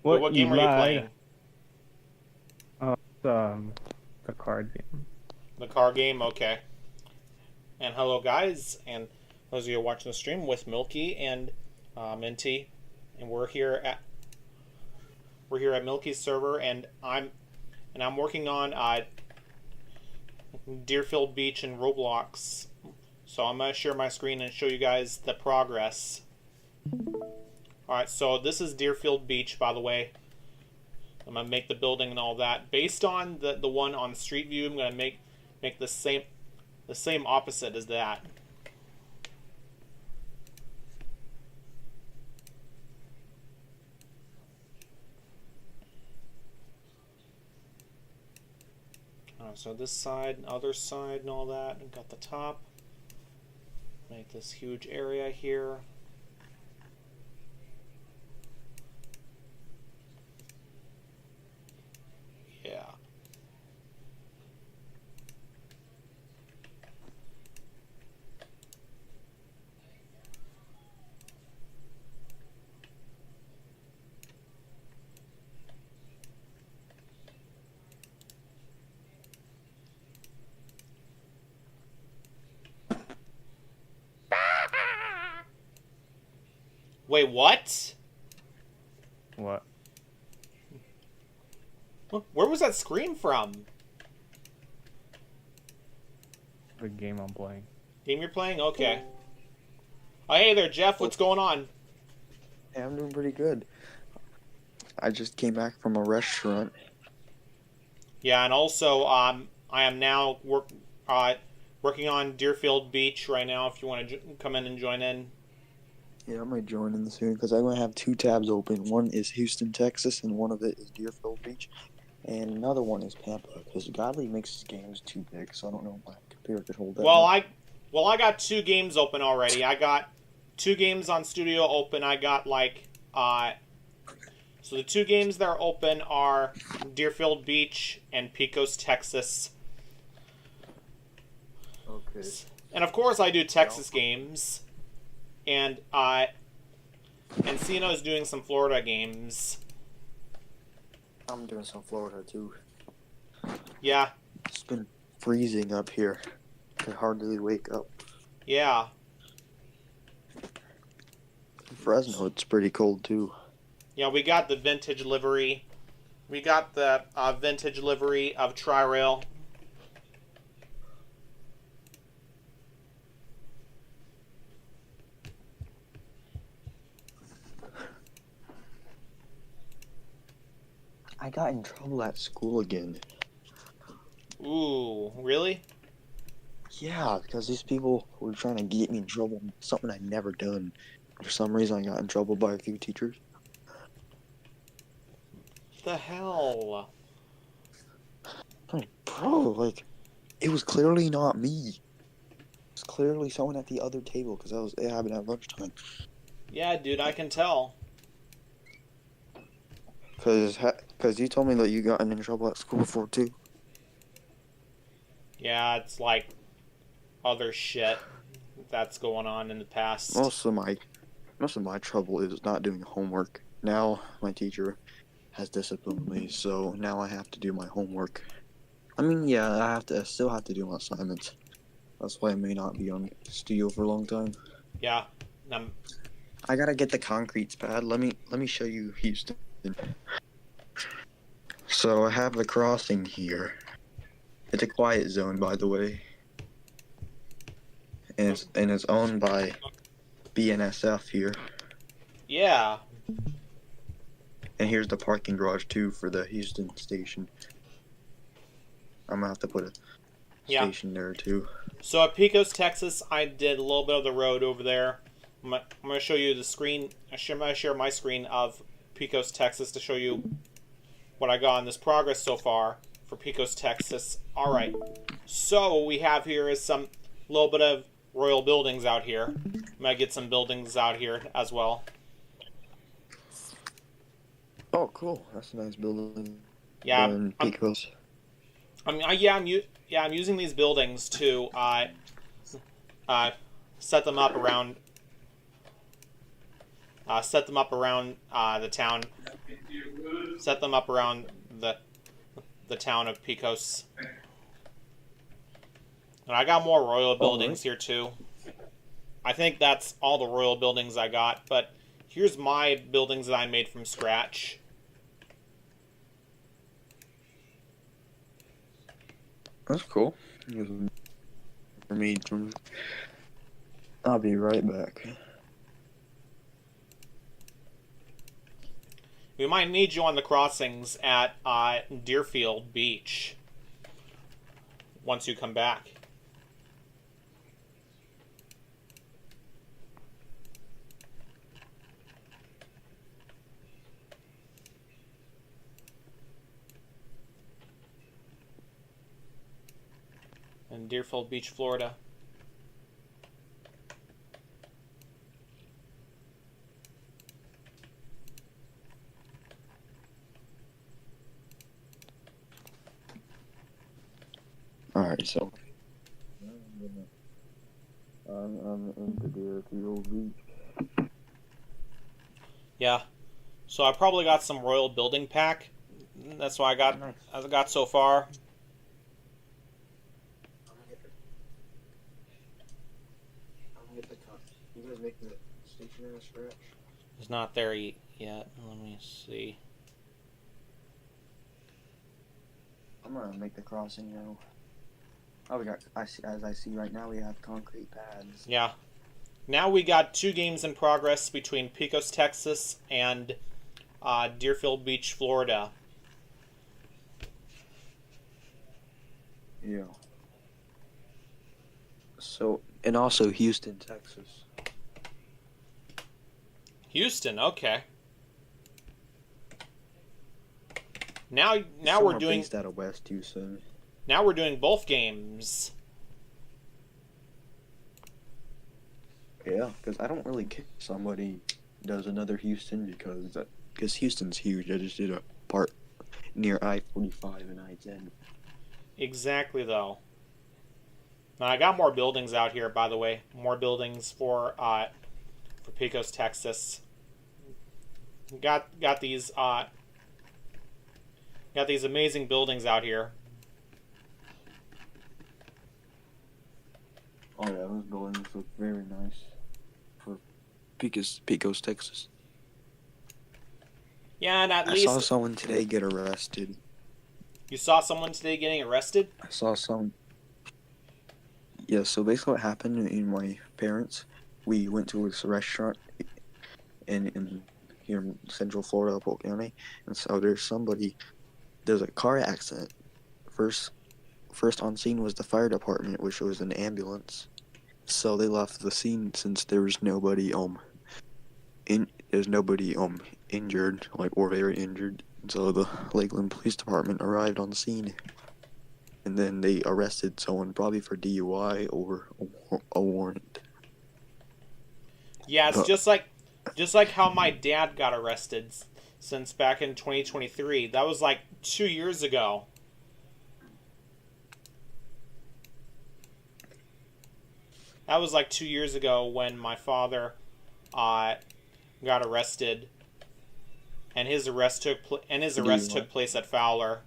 What What you game are you lied? playing? Oh, the card game. The car game? Okay. And hello, guys, and those of you watching the stream with Milky and Minty, and we're here at Milky's server, and I'm working on Deerfield Beach and Roblox. So I'm gonna share my screen and show you guys the progress. All right, so this is Deerfield Beach, by the way. I'm gonna make the building and all that based on the one on Street View. I'm gonna make the same opposite as that. So this side, other side, and all that. And got the top. Make this huge area here. Yeah. Wait, what? What? Where was that scream from? The game I'm playing. Game you're playing? Okay. Oh, hey there, Jeff. What's going on? Hey, I'm doing pretty good. I just came back from a restaurant. Yeah, and also, I am now working on Deerfield Beach right now. If you want to come in and join in. Yeah, I might join in soon because I'm going to have two tabs open. One is Houston, Texas, and one of it is Deerfield Beach. And another one is Tampa because Godly makes his games too big, so I don't know if my computer could hold that Well, much. I got two games open already. I got two games on Studio open. I got so the two games that are open are Deerfield Beach and Pecos, Texas. Okay. And of course, I do Texas games, and Encino is doing some Florida games. I'm doing some Florida too. Yeah, It's been freezing up here. I can hardly wake up. yeah. In Fresno, it's pretty cold too. Yeah, we got the vintage livery. We got the vintage livery of Tri-Rail. I got in trouble at school again. Ooh, really? Yeah, because these people were trying to get me in trouble on something I'd never done. For some reason, I got in trouble by a few teachers. The hell? Like, bro, like, it was clearly not me. It was clearly someone at the other table because it happened at lunchtime. Yeah, dude, I can tell. Because you told me that you gotten in trouble at school before too. Yeah, it's like other shit that's going on in the past. Most of my trouble is not doing homework. Now my teacher has disciplined me, so now I have to do my homework. I mean, yeah, I still have to do my assignments. That's why I may not be on studio for a long time. Yeah. I gotta get the concrete pad. Let me show you Houston. So I have the crossing here. It's a quiet zone, by the way, and it's owned by BNSF here. Yeah. And here's the parking garage too for the Houston station. I'm gonna have to put a station there too. So at Pecos, Texas, I did a little bit of the road over there. I'm gonna show you the screen. I'm gonna share my screen of Pecos, Texas to show you what I got on this progress so far for Pecos, Texas. All right. So what we have here is some little bit of royal buildings out here. I'm gonna get some buildings out here as well. Oh, cool. That's a nice building. Yeah. In Pecos. I'm using these buildings to set them up around set them up around the town. Set them up around the town of Picos. And I got more royal buildings here too. I think that's all the royal buildings I got, but here's my buildings that I made from scratch. That's cool. For me, I'll be right back. We might need you on the crossings at Deerfield Beach once you come back. In Deerfield Beach, Florida. Alright, so I'm into Deerfield Beach. Yeah. So I probably got some royal building pack. That's what I got so far. You guys make the stationary scratch? It's not there yet. Let me see. I'm gonna make the crossing now. Oh, as I see right now, we have concrete pads. Yeah. Now we got 2 games in progress between Pecos, Texas, and Deerfield Beach, Florida. Yeah. So, and also Houston, Texas. Houston, okay. Now Some we're are doing based out of West Houston. now we're doing both games. Yeah, because I don't really care if somebody does another Houston because Houston's huge. I just did a part near I-45 and I-10. Exactly, though. Now, I got more buildings out here, by the way. More buildings for Pecos, Texas. Got these amazing buildings out here. Oh yeah, those buildings look very nice for Pecos, Texas. Yeah, and at I least saw someone today get arrested. you saw someone today getting arrested. I saw some. Yeah, so basically what happened in my parents, we went to this restaurant in here in Central Florida, Polk County, and so there's a car accident. First on scene was the fire department, which was an ambulance. So they left the scene since there was nobody injured, like, or very injured. So the Lakeland Police Department arrived on the scene, and then they arrested someone probably for DUI or a warrant. Yeah, it's But- just like how my dad got arrested since back in 2023. That was like 2 years ago. That was like 2 years ago when my father got arrested, and his arrest took place at Fowler.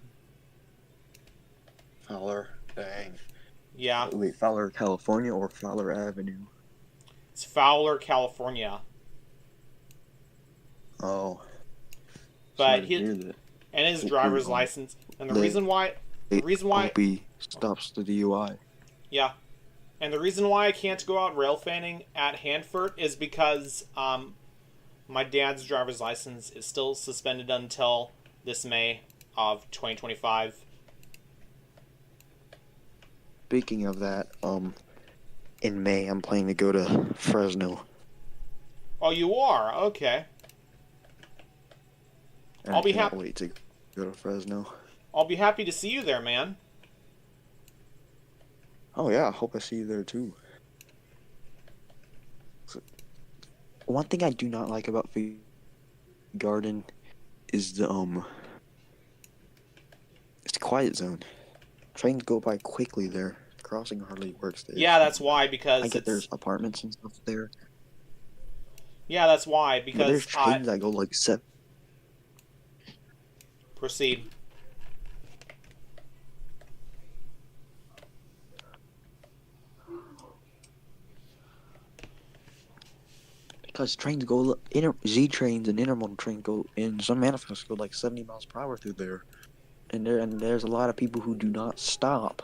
Fowler, dang. Yeah, Wait, Fowler, California, or Fowler Avenue? it's Fowler, California. Oh. But Sorry to hear that. And his Hope driver's he- license, and the they- reason why Hope he stops the DUI. Yeah. And the reason why I can't go out rail fanning at Hanford is because my dad's driver's license is still suspended until this May of 2025. Speaking of that, in May I'm planning to go to Fresno. Oh, you are? Okay. And I'll be I can't happy. wait to go to Fresno. I'll be happy to see you there, man. Oh yeah, I hope I see you there too. So, one thing I do not like about Fig Garden is it's quiet zone. Trying to go by quickly there. Crossing hardly works there. Yeah, that's why, because I get there's apartments and stuff there. Yeah, that's why. But there's Because trains that go like seven. proceed. Because trains go, Z trains and intermodal trains go, and some manifests go like 70 miles per hour through there. And there's a lot of people who do not stop.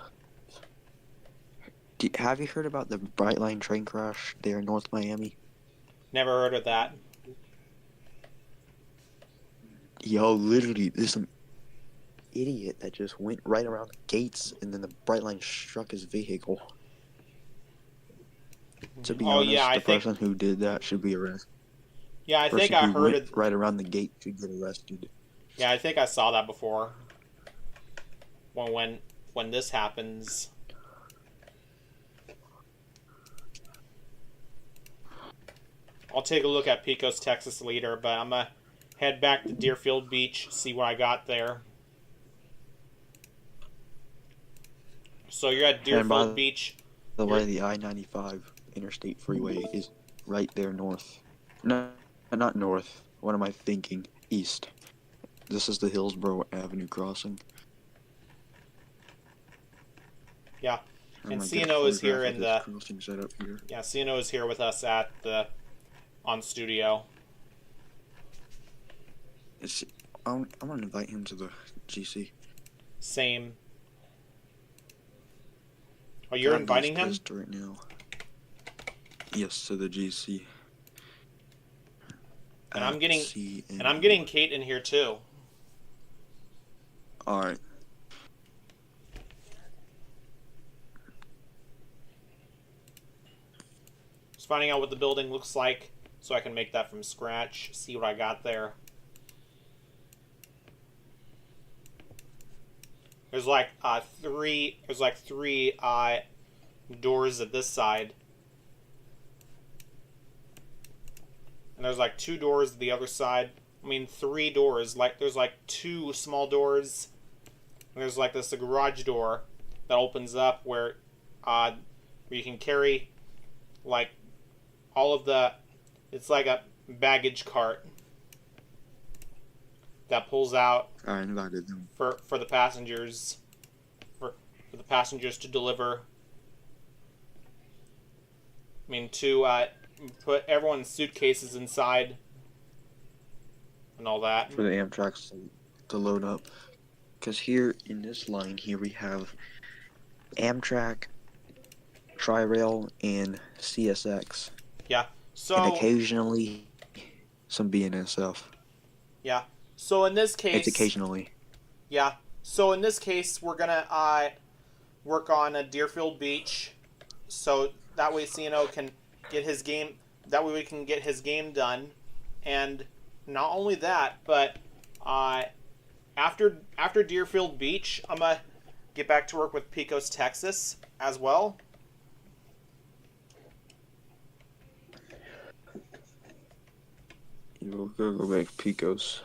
Have you heard about the Brightline train crash there in North Miami? Never heard of that. Yo, literally, there's some idiot that just went right around the gates, and then the Brightline struck his vehicle. To be Oh honest, yeah, I the think. person who did that should be arrested. Yeah, I The think person I who heard went it. right around the gate should get arrested. Yeah, I think I saw that before. When this happens. I'll take a look at Pecos, Texas later, but I'm gonna head back to Deerfield Beach, see what I got there. So you're at And by Deerfield Beach. the You're, way, the I-95 interstate freeway is right there north. No, not north. What am I thinking? East. This is the Hillsborough Avenue crossing. yeah. I'm And gonna get a CNO is photograph here of in this the crossing set up here. yeah, CNO is here with us at the on studio. I'm gonna invite him to the GC. Same. Oh, you're God, he's inviting him? pissed right now. Yes, to the GC. And I'm getting CN. and I'm getting Kate in here too. Alright. Just finding out what the building looks like so I can make that from scratch, see what I got there. There's like three doors at this side. And there's like 2 doors at the other side. I mean 3 doors. Like there's like 2 small doors. And there's like this garage door that opens up where you can carry like all of the it's like a baggage cart that pulls out I invited them. for the passengers for the passengers to deliver. I mean to put everyone's suitcases inside and all that. For the Amtrak to load up. Because here in this line here we have Amtrak, Tri-Rail, and CSX. Yeah. And So occasionally some BNSF. yeah. So in this case, It's occasionally. yeah. So in this case, we're gonna work on a Deerfield Beach, so that way CNO can get his game. That way we can get his game done, and not only that, but after Deerfield Beach, I'm gonna get back to work with Pecos, Texas, as well. We'll go back to Pecos.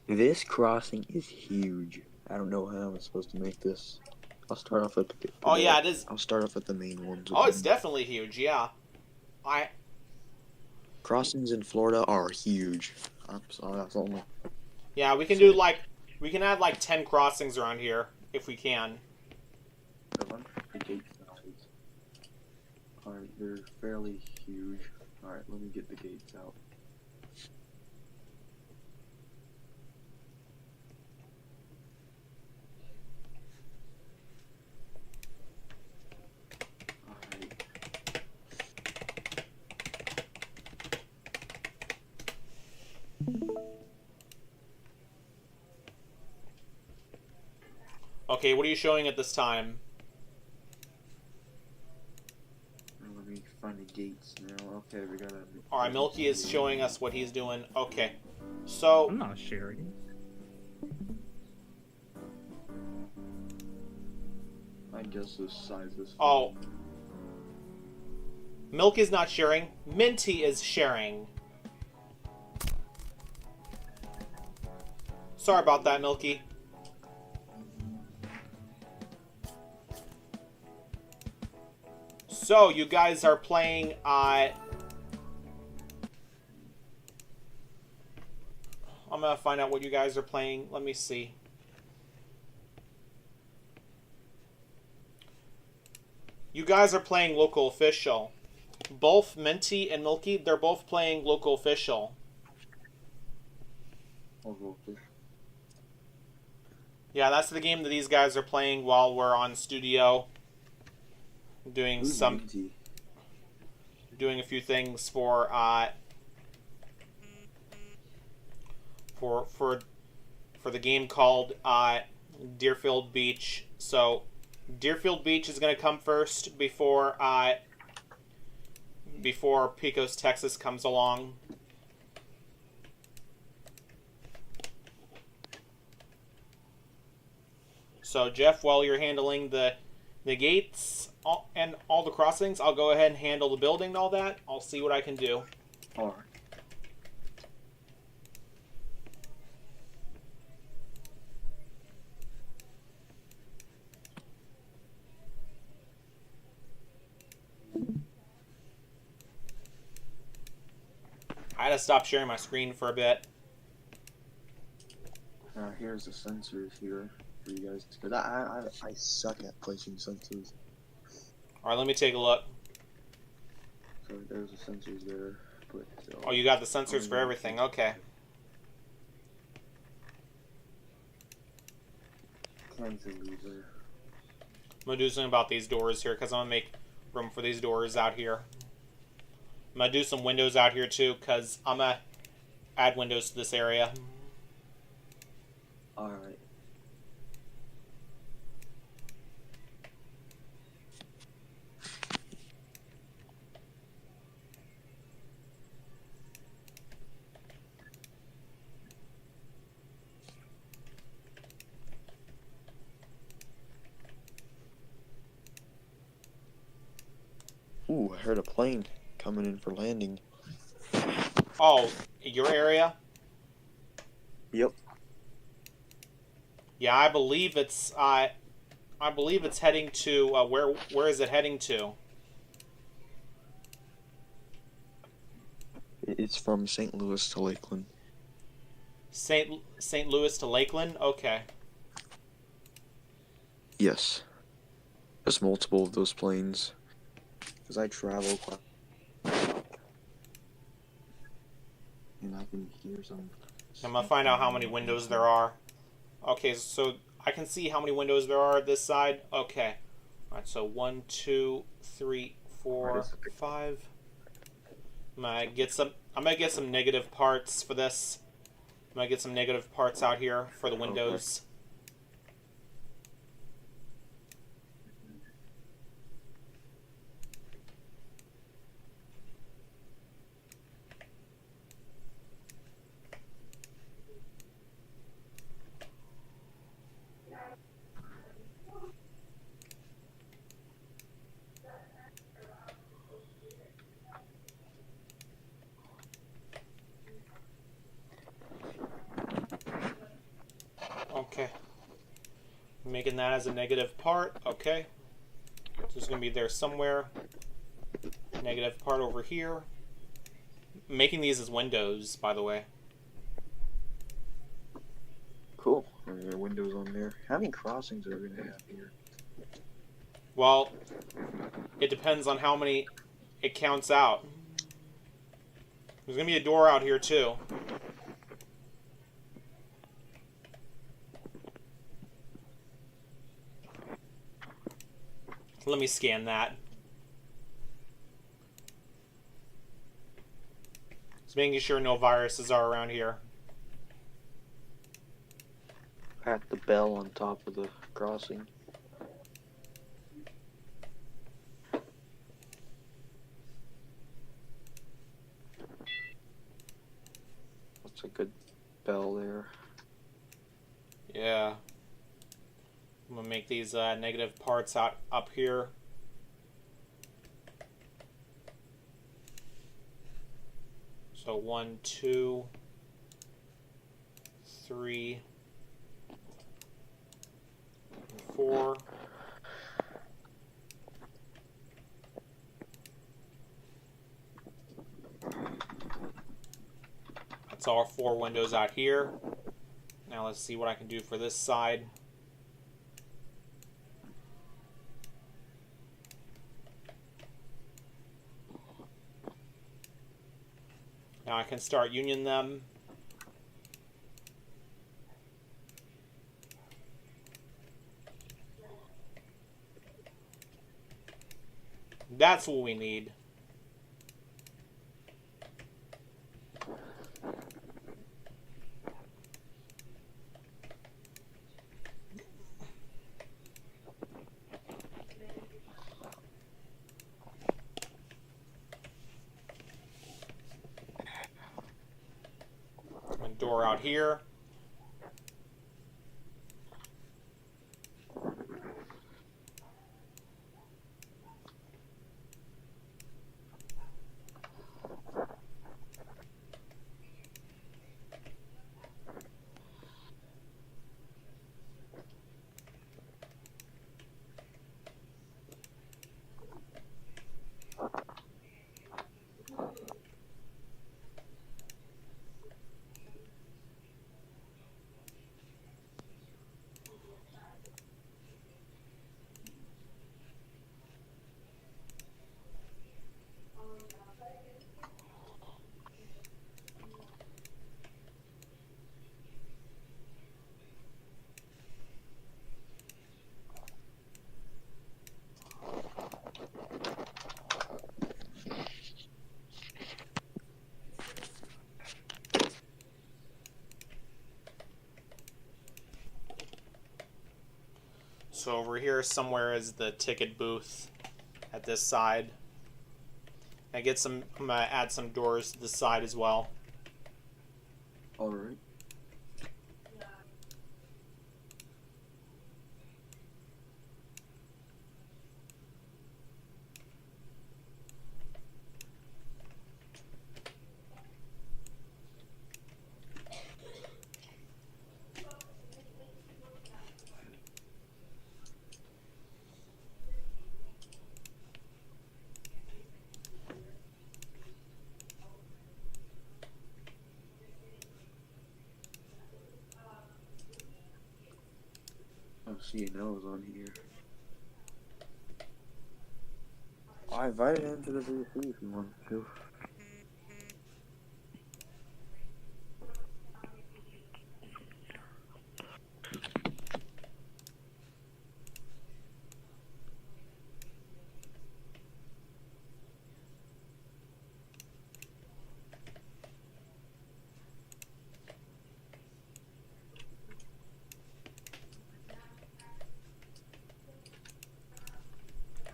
This crossing is huge. I don't know how I'm supposed to make this. I'll start off at the. Oh yeah, it is. I'll start off at the main ones. Oh, it's definitely huge. Yeah, Crossings in Florida are huge. I'm sorry, that's all. yeah. We can add like 10 crossings around here if we can. The gate size. Alright, they're fairly huge. Alright, let me get the gates out. Okay, what are you showing at this time? Let me find the gates now. Okay, we gotta. Alright, Milky is showing us what he's doing. Okay. So, I'm not sharing. I guess this size is. oh. Milky's not sharing. Minty is sharing. Sorry about that, Milky. So, you guys are playing, gonna find out what you guys are playing. Let me see. You guys are playing local official. Both Minty and Milky, they're both playing local official. Yeah, that's the game that these guys are playing while we're on studio. Doing doing a few things for the game called Deerfield Beach. So Deerfield Beach is going to come first before Pecos, Texas comes along. So Jeff, while you're handling the gates and all the crossings, I'll go ahead and handle the building and all that. I'll see what I can do. All right. I had to stop sharing my screen for a bit. Here's the sensors here for you guys, because I suck at placing sensors. All right, let me take a look. So there's the sensors there. But, Oh, you got the sensors for everything. Okay. Cantilever. I'm going to do something about these doors here because I'm going to make room for these doors out here. I'm going to do some windows out here too because I'm going to add windows to this area. Alright. Ooh, I heard a plane coming in for landing. Oh, your area? Yep. Yeah, I believe it's heading to where is it heading to? It's from St. Louis to Lakeland. St. Louis to Lakeland? Okay. Yes. There's multiple of those planes. Because I travel quite and I can hear some. I'm going to find out how many windows there are. Okay, so I can see how many windows there are at this side. Okay. Alright, so 1, 2, 3, 4, 5. I'm gonna get some negative parts for this. I'm gonna get some negative parts out here for the windows. Okay. Making that as a negative part. Okay. So it's going to be there somewhere. Negative part over here. Making these as windows, by the way. Cool. There are windows on there. How many crossings are we going to have here? Well, it depends on how many it counts out. There's going to be a door out here, too. Let me scan that. Just making sure no viruses are around here. At the bell on top of the crossing. That's a good bell there. Yeah. I'm going to make these negative parts out up here. So 1, 2, 3, 4. That's all 4 windows out here. Now let's see what I can do for this side. Now I can start union them. That's what we need. And door out here. So over here somewhere is the ticket booth at this side. I get some. I'm gonna add some doors to this side as well. All right. Oh, see, Noah's on here. I invited him to the VC if you want to.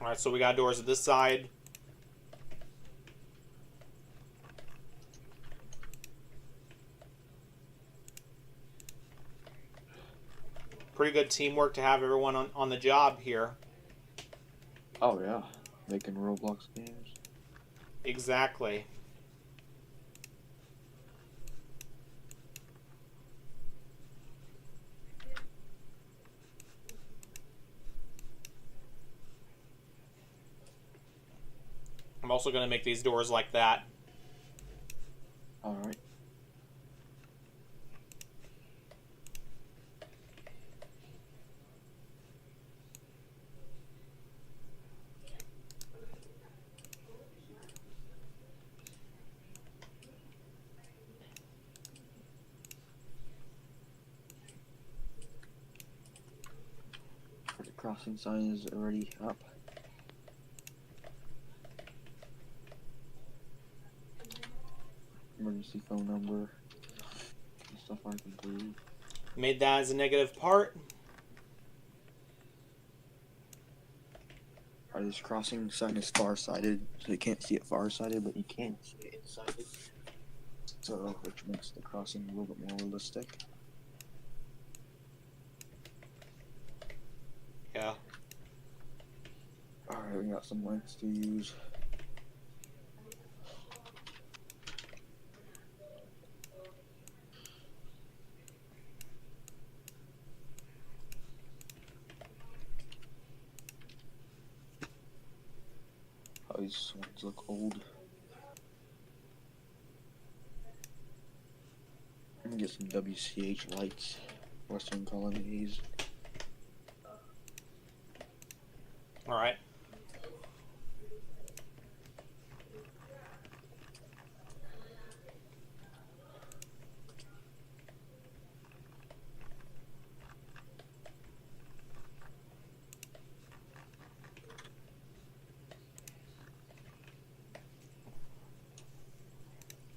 All right, so we got doors at this side. Pretty good teamwork to have everyone on the job here. Oh yeah, making Roblox games. Exactly. I'm also going to make these doors like that. All right. The crossing sign is already up. Emergency phone number. Stuff I can do. Made that as a negative part. Alright, this crossing sign is far-sighted, so you can't see it far-sighted, but you can see it inside. So, which makes the crossing a little bit more realistic. Yeah. Alright, we got some lights to use. Oh, these ones look old. get some WCH lights, Western Colonnades. All right.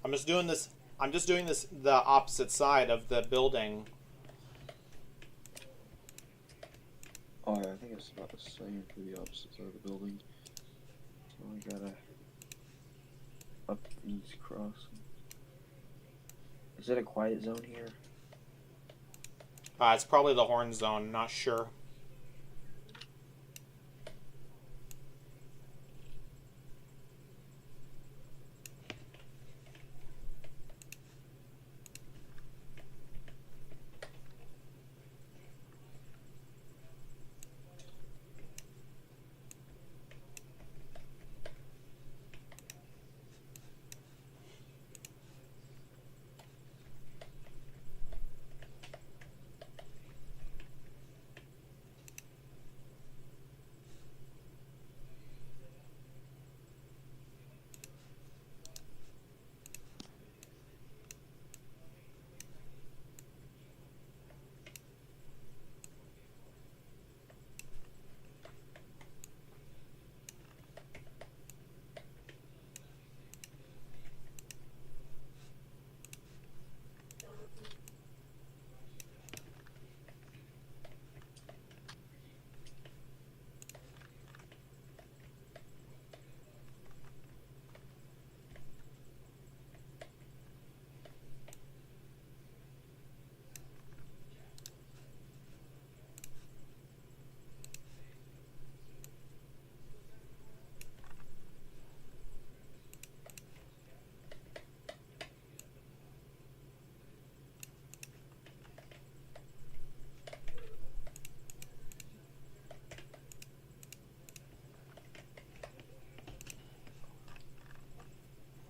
I'm just doing this. I'm just doing this the opposite side of the building. Oh, yeah, I think it's about the same for the opposite side of the building. So I gotta up these crossing. Is it a quiet zone here? It's probably the horn zone. Not sure.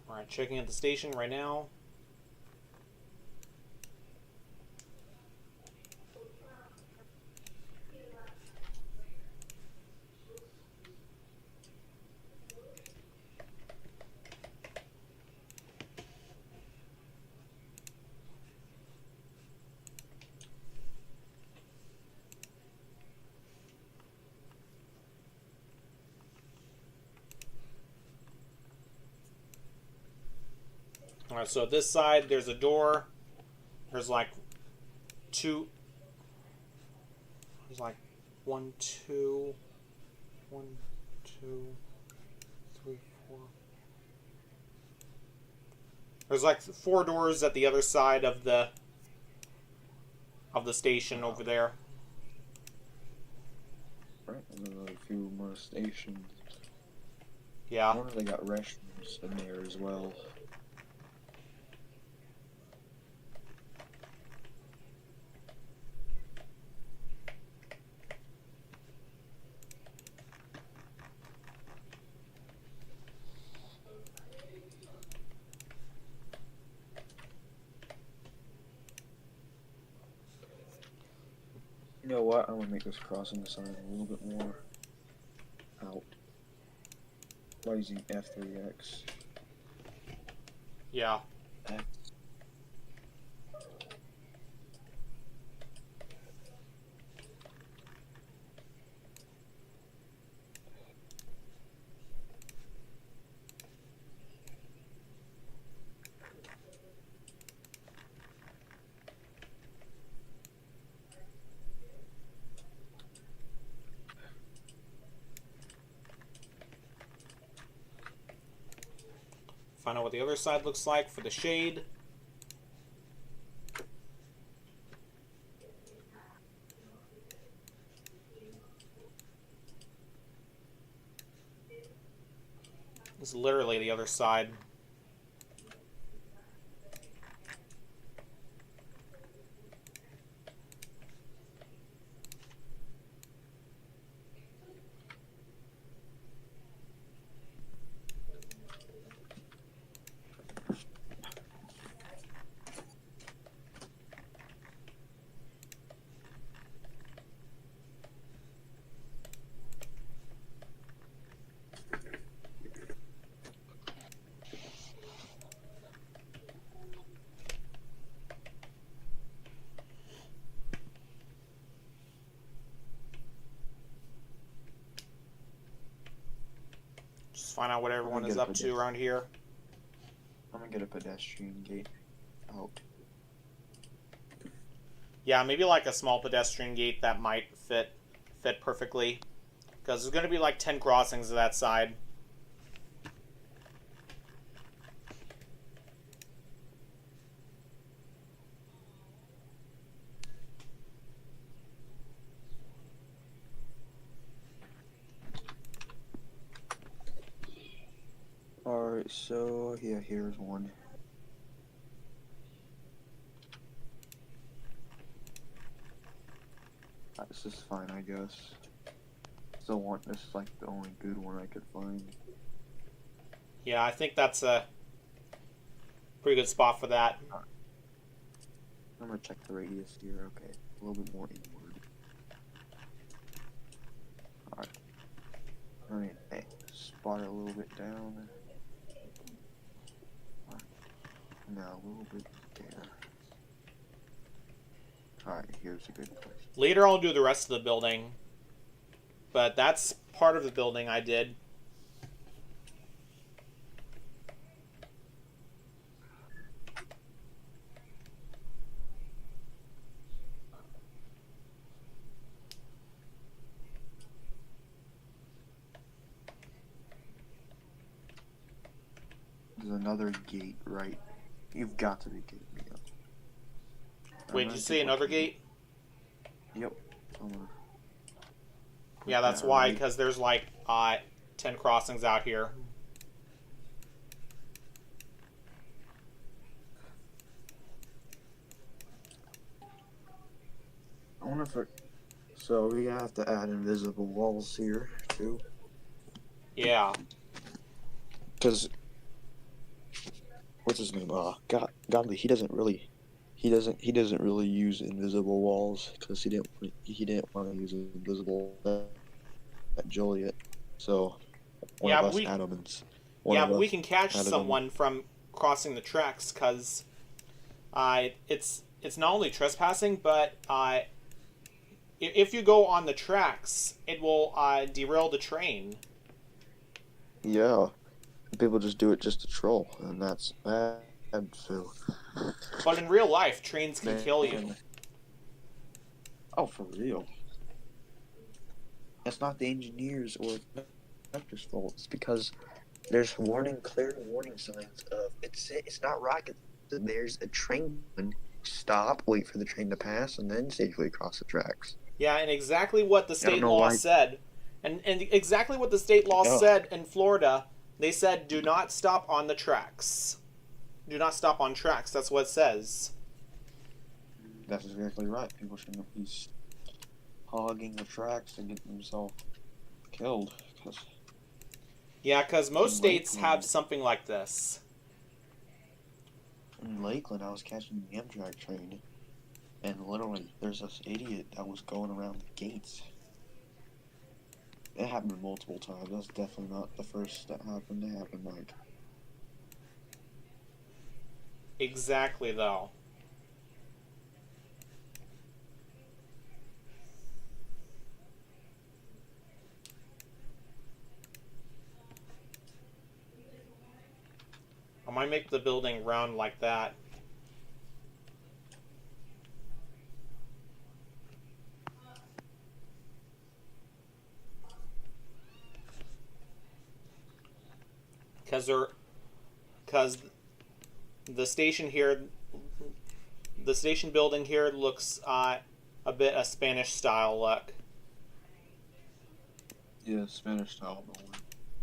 All right, checking at the station right now. All right, so this side there's a door. There's like two. There's like 1, 2, 1, 2, 3, 4. There's like 4 doors at the other side of the station over there. Right, and then a few more stations. Yeah. I wonder if they got restrooms in there as well. You know what? I'm gonna make this crossing sign a little bit more out by using F3X. Yeah. X. Find out what the other side looks like for the shade. This is literally the other side. find out what everyone gonna is get a up to pedestrian. around here. I'm gonna get a pedestrian gate out. Yeah, maybe like a small pedestrian gate that might fit perfectly. Because there's going to be like 10 crossings to that side. Alright, so yeah, here's one. This is fine, I guess. Still want this is like the only good one I could find. Yeah, I think that's a pretty good spot for that. I'm gonna check the radius here. Okay, a little bit more inward. Alright, hey, spot it a little bit down. Alright, now a little bit there. Alright, here's a good place. Later I'll do the rest of the building. But that's part of the building I did. There's another gate, right? You've got to be kidding me. Wait, did you say another gate? Yep. I'm gonna Yeah, that's that why, right. because there's like 10 crossings out here. I wonder if it... So we have to add invisible walls here too, Yeah. because what's his name? Godly. He doesn't really use invisible walls because he didn't want to use invisible at Joliet. So one Yeah, of but us we Adamans. but we can catch added someone from crossing the tracks because it's not only trespassing, but if you go on the tracks, it will derail the train. Yeah, people just do it just to troll, and that's bad. So, But in real life, trains can kill you. man. Oh, for real. It's not the engineers or conductor's fault. It's because there's clear warning signs of it's not rocket. There's a train. Stop, wait for the train to pass, and then safely cross the tracks. Yeah, and exactly what the I don't state know law why. said. And exactly what the state law Yeah. said in Florida. They said, do not stop on the tracks. Do not stop on tracks. That's what it says. That's exactly right. People shouldn't be hogging the tracks and getting themselves killed. Cause Yeah, because most In states Lakeland. have something like this. in Lakeland, I was catching the Amtrak train, and literally, there's this idiot that was going around the gates. It happened multiple times. That's definitely not the first that happened to happen, Mike. Exactly, though. I might make the building round like that. Because the station here, the station building here looks a bit a Spanish style look. Yeah, Spanish style building.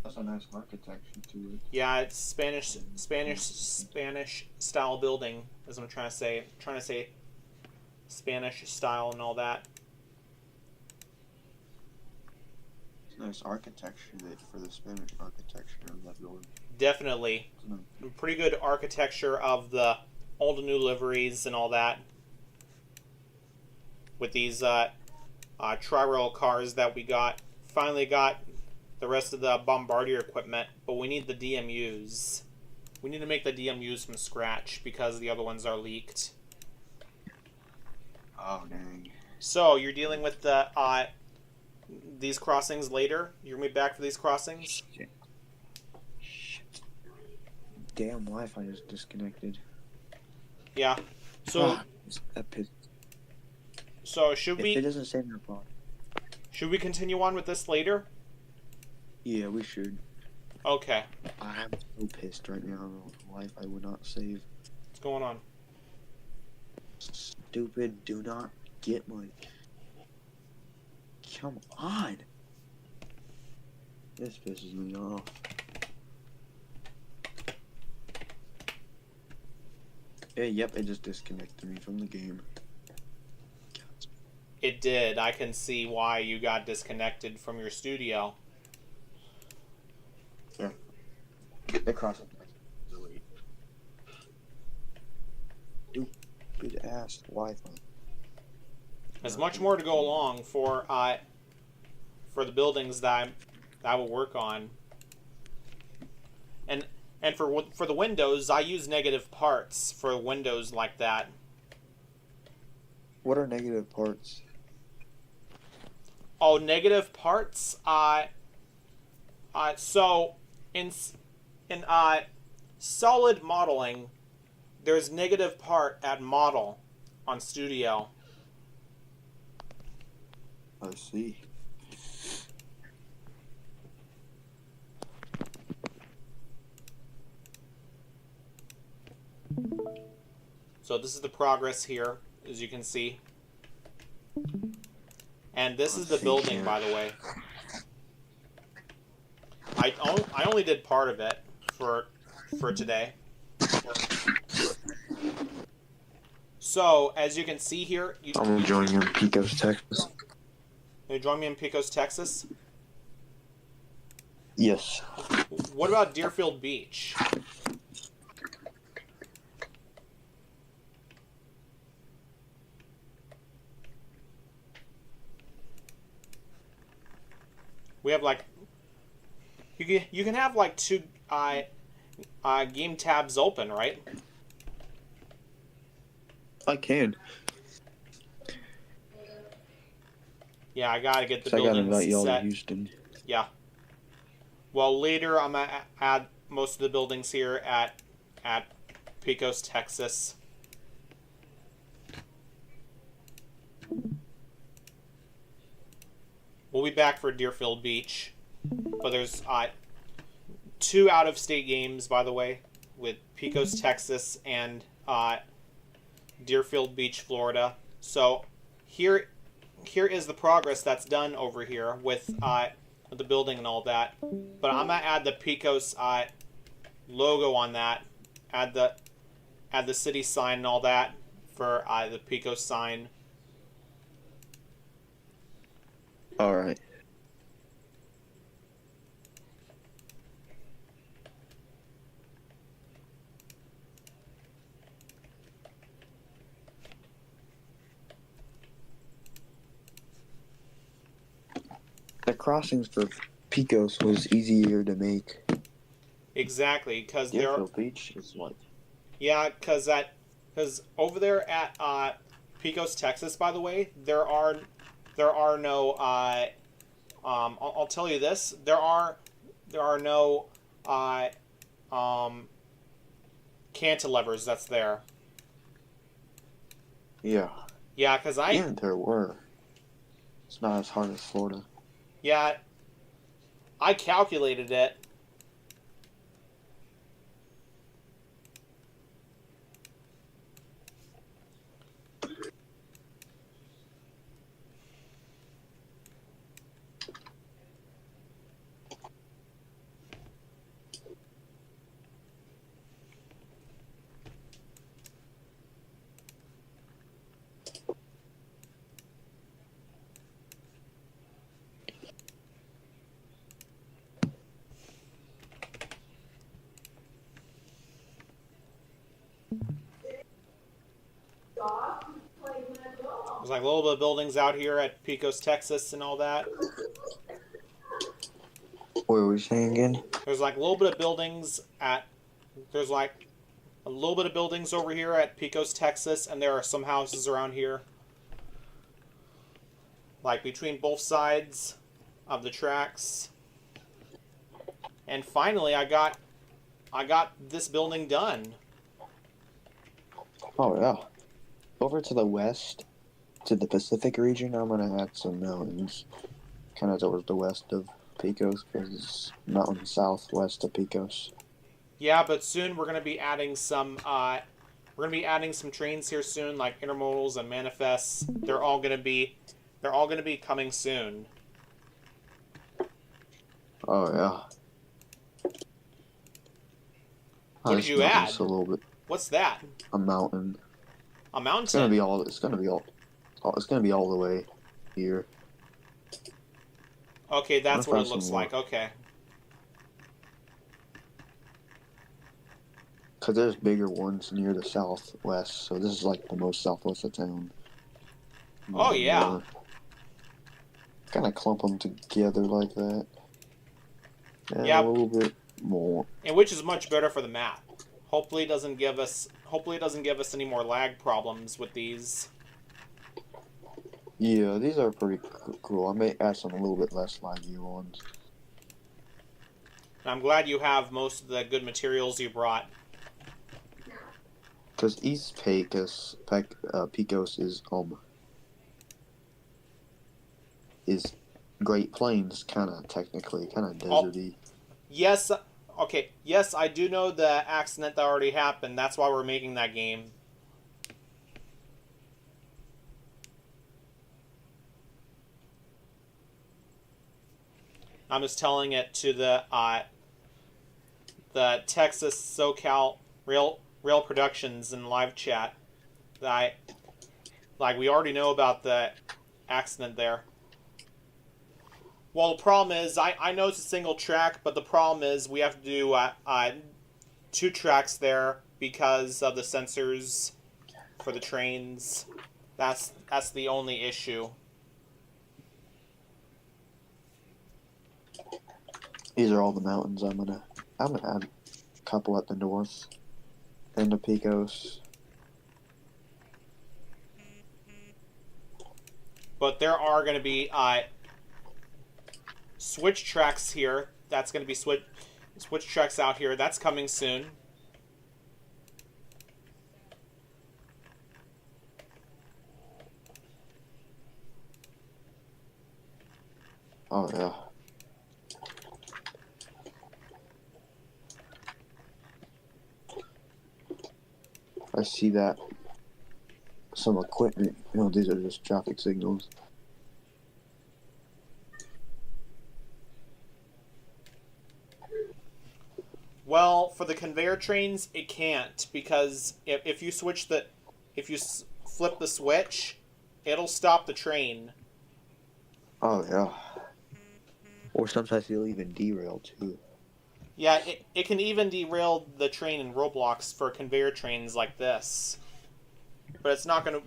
That's a nice architecture to it. Yeah, it's Spanish style building, is what I'm trying to say. I'm trying to say Spanish style and all that. It's nice architecture for the Spanish architecture of that building. Definitely. It's nice. Pretty good architecture of the old and new liveries and all that. With these tri-rail cars that we finally got the rest of the Bombardier equipment, but we need the DMUs. We need to make the DMUs from scratch because the other ones are leaked. Oh, dang. So, you're dealing with the these crossings later? You're going to be back for these crossings? damn Wi-Fi is disconnected. Yeah. So That pissed. so If it doesn't save your phone. should we continue on with this later? Yeah, we should. Okay. I'm so pissed right now. Wi-Fi would not save. What's going on? Stupid, do not get my... Come on! This pisses me off. Yep, it just disconnected me from the game. It did. I can see why you got disconnected from your studio. Yeah. The crossing. Delete. Stupid ass Wi-Fi. There's much more to go along for the buildings that I will work on. And for the windows, I use negative parts for windows like that. What are negative parts? Oh, negative parts. So in solid modeling, there's negative part at model on Studio. I see. So this is the progress here, as you can see. And this is the building, by the way. I only did part of it for today. So, as you can see here... I'm joining in Pecos, Texas. You join me in Pecos, Texas? Yes. What about Deerfield Beach? We have like you can have like two game tabs open, right? I can. Yeah, I gotta get the So I gotta buildings invite y'all to set. Houston. Yeah. Well, later I'm gonna add most of the buildings here at Pecos, Texas. We'll be back for Deerfield Beach, but there's 2 out-of-state games, by the way, with Pecos, Texas, and Deerfield Beach, Florida. So here is the progress that's done over here with the building and all that. But I'm gonna add the Pecos logo on that. Add the city sign and all that for the Pecos sign. All right. The crossings for Pecos was easier to make. Exactly, because they're Deerfield Beach is what? yeah, because over there at Pecos, Texas, by the way, there are no I'll tell you this, there are no cantilevers that's there. Yeah. Yeah, because Yeah, there were. It's not as hard as Florida. yeah, I calculated it. There's like a little bit of buildings out here at Pecos, Texas, and all that. What were we saying again? There's like a little bit of buildings there's like a little bit of buildings over here at Pecos, Texas, and there are some houses around here. Like between both sides of the tracks. And finally, I got I got this building done. Oh yeah. Over to the west, to the Pacific region, I'm gonna add some mountains, kind of towards the west of Pecos, because it's mountain southwest of Pecos. Yeah, but soon we're gonna be adding some. We're gonna be adding some trains here soon, like intermodals and manifests. They're all gonna be coming soon. Oh yeah. What Oh, did this you add? mountain's a little bit What's that? a mountain. A It's gonna be mountain. all. It's gonna be all. It's gonna be all the way here. Okay, I'm gonna that's what it find some looks more. like. Okay. Cause there's bigger ones near the southwest, so this is like the most southwest of town. Oh yeah. Kind of clump them together like that, and a Yeah, little bit more. and which is much better for the map. Hopefully it doesn't give us. Hopefully it doesn't give us any more lag problems with these. Yeah, these are pretty cool. I may add some a little bit less laggy ones. And I'm glad you have most of the good materials you brought. Cause East Pecos is Great Plains, kind of technically, kind of Oh, deserty. yes. Okay. Yes, I do know the accident that already happened. That's why we're making that game. I'm just telling it to the Texas SoCal Rail Productions in live chat. That we already know about the accident there. Well, the problem is I know it's a single track, but the problem is we have to do 2 tracks there because of the sensors for the trains. That's the only issue. These are all the mountains I'm gonna add a couple at the north end of Pecos. But there are going to be switch tracks here. That's going to be switch tracks out here. That's coming soon. Oh yeah. I see that. Some equipment. These are just traffic signals. Well, for the conveyor trains, it can't because if you flip the switch, it'll stop the train. Oh yeah. Or sometimes they'll even derail too. Yeah, it can even derail the train in Roblox for conveyor trains like this. But it's not going to...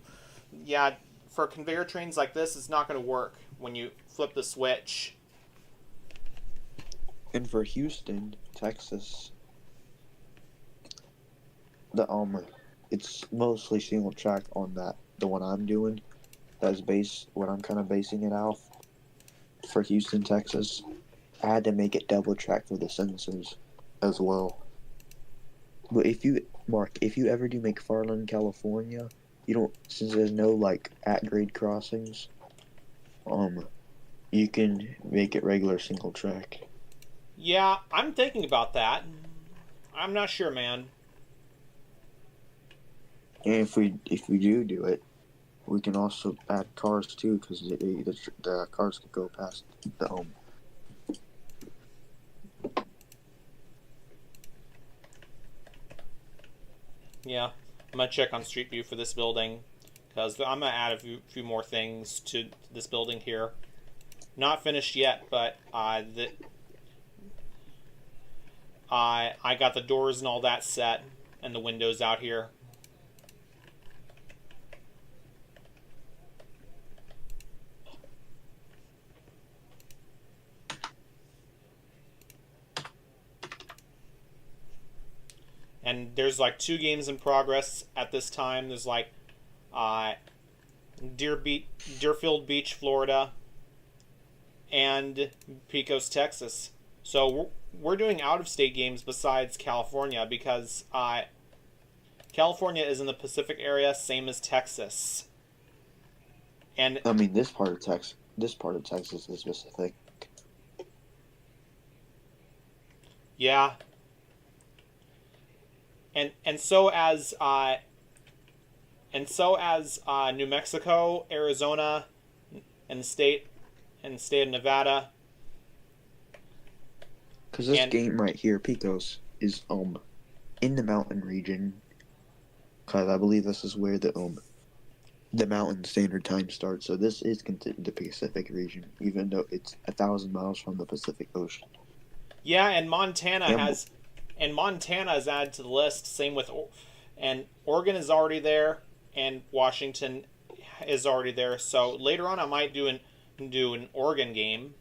Yeah, for conveyor trains like this, it's not going to work when you flip the switch. And for Houston, Texas, it's mostly single track on the one I'm doing. That's what I'm kind of basing it off. For Houston, Texas, I had to make it double track for the sensors as well. But if you ever do McFarland, California, since there's no like at-grade crossings, you can make it regular single track. Yeah, I'm thinking about that. I'm not sure, man. And if we do it, we can also add cars too, because the cars can go past the home. Yeah, I'm gonna check on Street View for this building because I'm gonna add a few more things to this building here. Not finished yet, but I got the doors and all that set and the windows out here. And there's like 2 games in progress at this time. There's like Deerfield Beach, Florida, and Pecos, Texas. So we're doing out of state games besides California because California is in the Pacific area, same as Texas. And I mean, this part of Texas is specific. yeah, and so as New Mexico, Arizona, and the state of Nevada. Because this game right here, Picos, is in the mountain region. Because I believe this is where the Mountain Standard Time starts. So this is considered the Pacific region, even though it's 1,000 miles from the Pacific Ocean. Yeah, and Montana is added to the list. Same with, and Oregon is already there, and Washington is already there. So later on, I might do an Oregon game.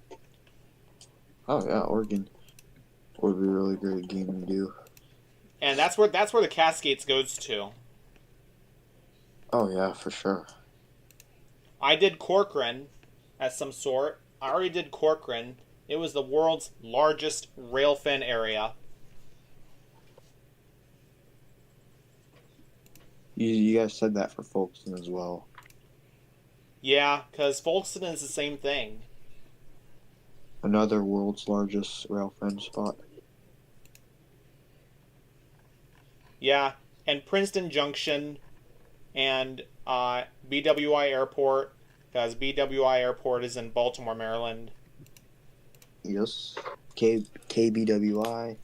Oh yeah, Oregon would be a really great game to do. And that's where the Cascades goes to. Oh yeah, for sure. I did Corcoran as some sort. I already did Corcoran. It was the world's largest rail fin area. You guys said that for Folkestone as well. Yeah, because Folkestone is the same thing. Another world's largest rail fan spot. Yeah, and Princeton Junction and BWI Airport, because BWI Airport is in Baltimore, Maryland. Yes. KBWI.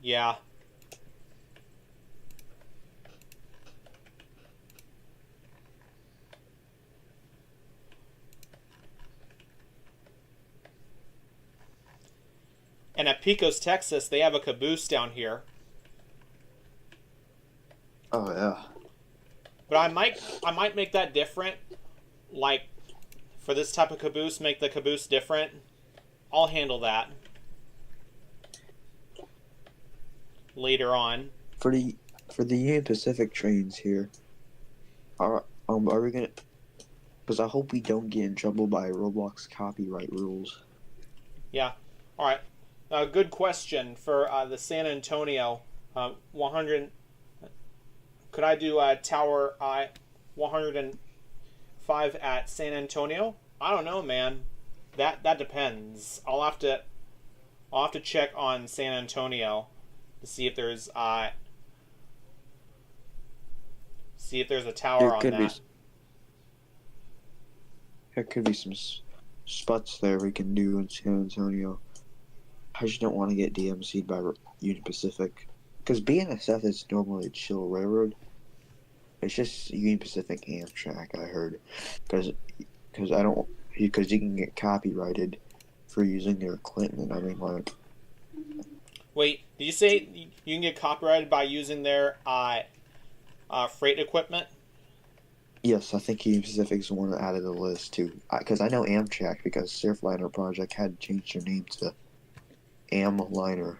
Yeah. And at Pecos, Texas, they have a caboose down here. Oh yeah. But I might make that different. Like, for this type of caboose, make the caboose different. I'll handle that later on. For the Union Pacific trains here, are we gonna? Because I hope we don't get in trouble by Roblox copyright rules. Yeah. All right. Good question for the San Antonio 100. Could I do Tower 105 at San Antonio? I don't know, man. That depends. I'll have to check on San Antonio to see if there's a tower on that. There could be some spots there we can do in San Antonio. I just don't want to get DMC'd by Union Pacific. Because BNSF is normally a chill railroad. It's just Union Pacific Amtrak, I heard. Because you can get copyrighted for using their equipment. I mean, like... Wait, did you say you can get copyrighted by using their freight equipment? Yes, I think Union Pacific's the one that added the list, too. Because I know Amtrak, because Surfliner Project had changed their name to Amliner.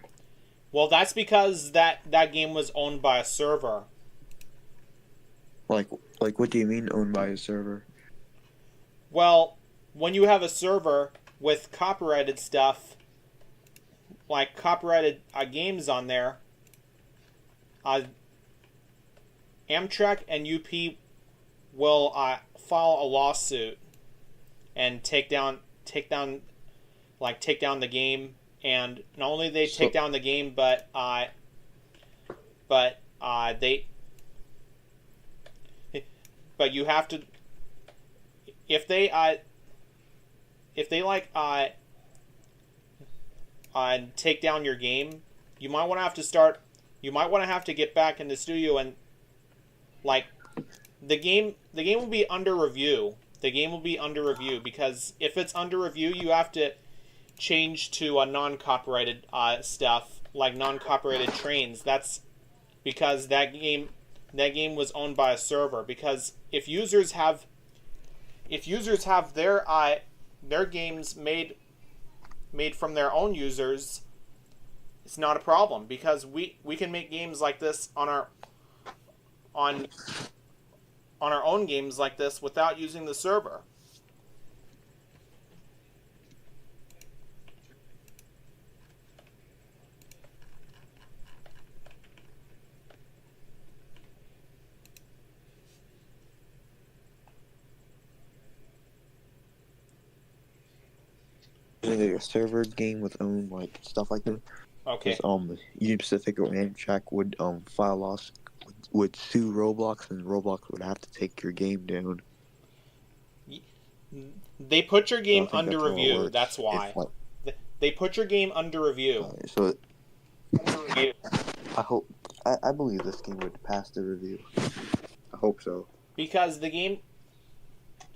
Well, that's because that game was owned by a server. Like what do you mean owned by a server? Well, when you have a server with copyrighted stuff, like copyrighted games on there, Amtrak and UP will file a lawsuit and take down the game. And not only they take down the game, but you have to, if they take down your game, you might want to have to get back in the studio and like the game will be under review. The game will be under review because if it's under review, you have to change to non-copyrighted stuff, like non-copyrighted trains. That's because that game was owned by a server. Because if users have their games made from their own users, it's not a problem because we can make games like this on our own games like this without using the server. a server game with like stuff like that. Okay. Because Union Pacific or Amtrak would file loss would sue Roblox, and Roblox would have to take your game down. They put your So I game think under that's how it review. works. That's why. They put your game under review. So I hope I believe this game would pass the review. I hope so. Because the game,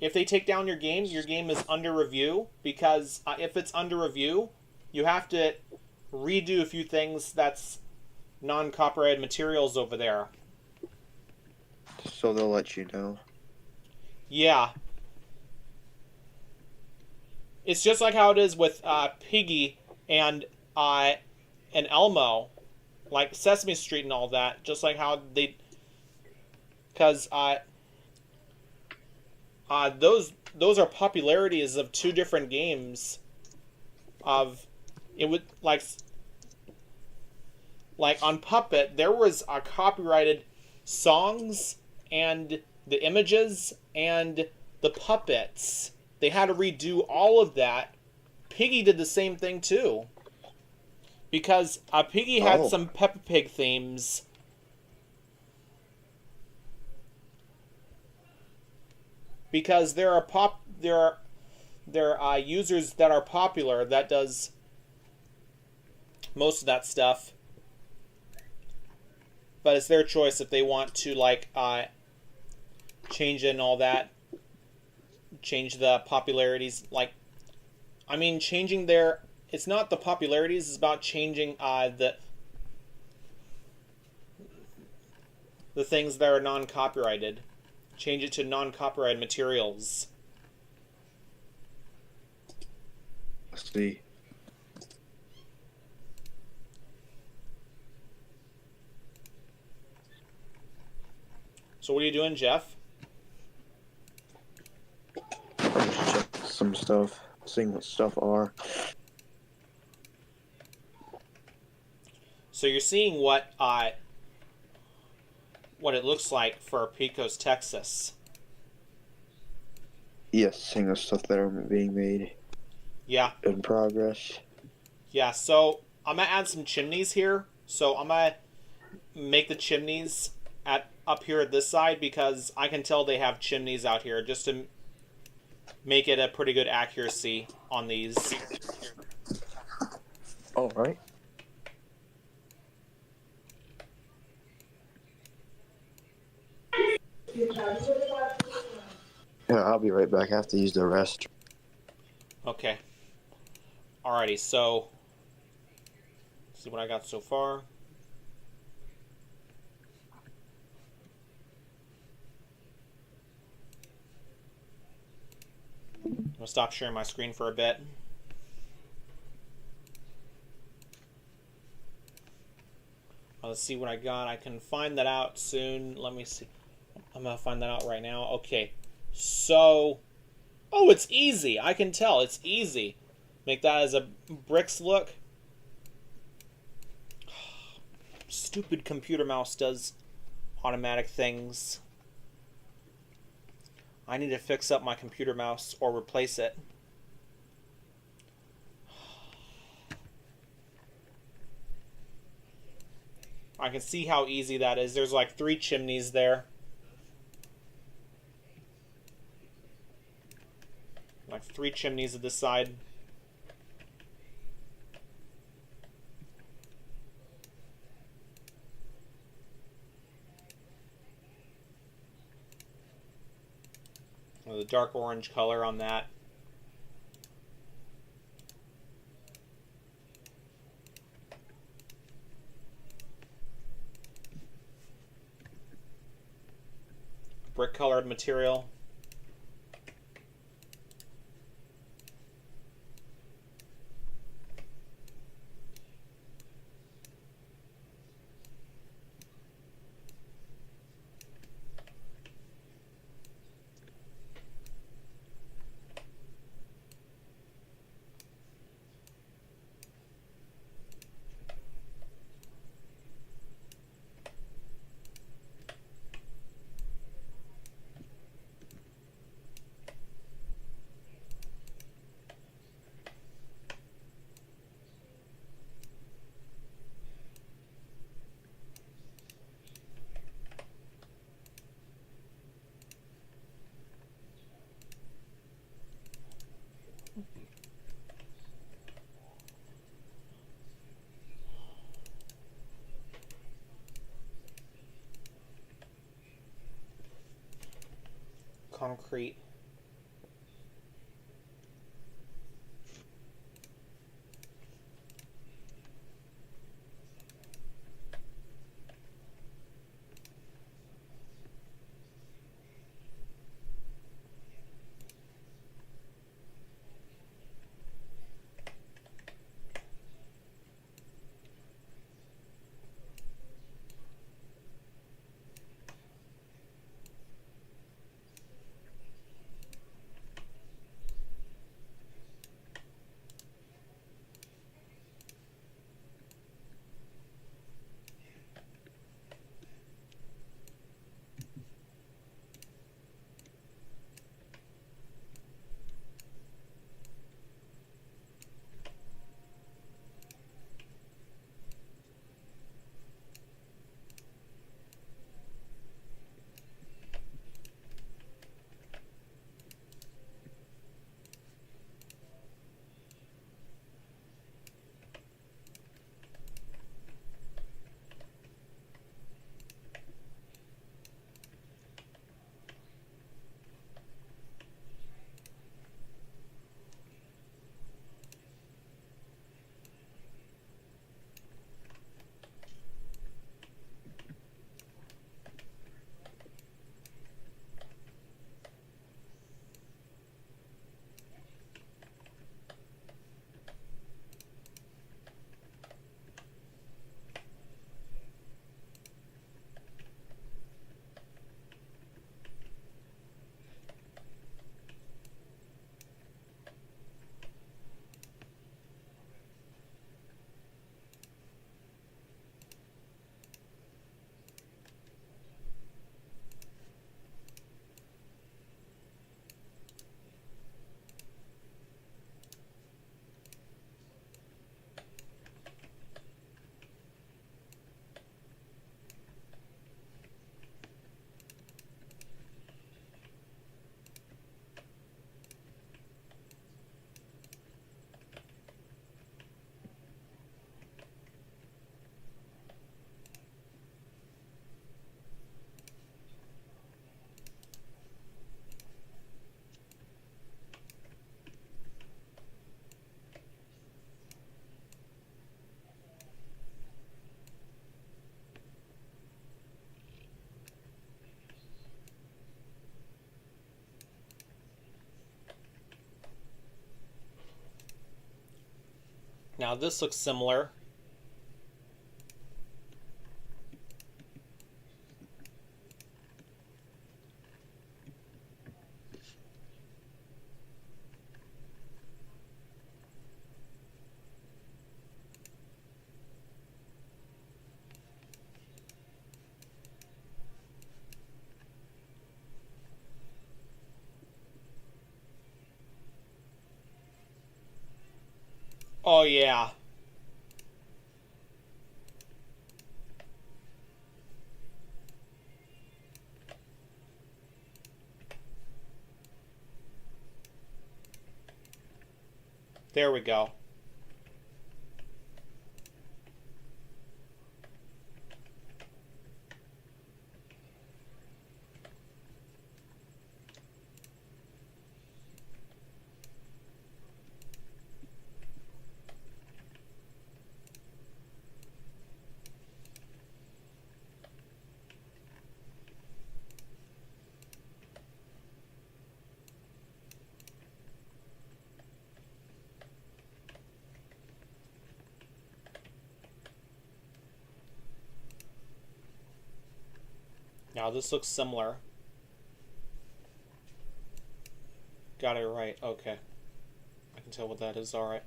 if they take down your game is under review. Because if it's under review, you have to redo a few things that's non-copyrighted materials over there. So they'll let you know. Yeah. It's just like how it is with Piggy and Elmo, like Sesame Street and all that. Just like how they, because those are popularities of two different games. Of it would like on Puppet there was copyrighted songs and the images and the puppets. They had to redo all of that. Piggy did the same thing too. Because Piggy had some Peppa Pig themes. Because there are users that are popular that does most of that stuff. But it's their choice if they want to change it and all that. Change the popularities, changing their. It's not the popularities; it's about changing the things that are non-copyrighted. Change it to non-copyrighted materials. Let's see. So what are you doing, Jeff? I'm just checking some stuff, seeing what stuff are. So you're seeing what it looks like for Pecos, Texas. Yes, seeing the stuff that are being made. Yeah. In progress. Yeah, so I'm going to add some chimneys here. So I'm going to make the chimneys up here at this side because I can tell they have chimneys out here just to make it a pretty good accuracy on these. All right. Yeah, I'll be right back. I have to use the restroom. Okay. Alrighty, so let's see what I got so far. I'm gonna stop sharing my screen for a bit. Let's see what I got. I can find that out soon. Let me see. I'm gonna find that out right now. Okay. So, oh, it's easy. I can tell. It's easy. Make that as a bricks look. Stupid computer mouse does automatic things. I need to fix up my computer mouse or replace it. I can see how easy that is. There's like 3 chimneys there. Like 3 chimneys at this side. The dark orange color on that. Brick colored material. concrete. Now this looks similar. Oh yeah. There we go. Now this looks similar. Got it right. Okay. I can tell what that is. Alright.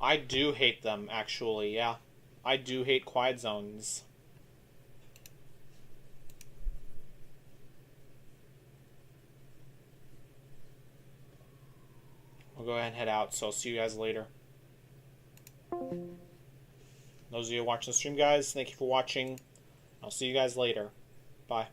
I do hate them, actually, yeah. I do hate quiet zones. I'll go ahead and head out, so I'll see you guys later. Those of you watching the stream, guys, thank you for watching. I'll see you guys later. Bye.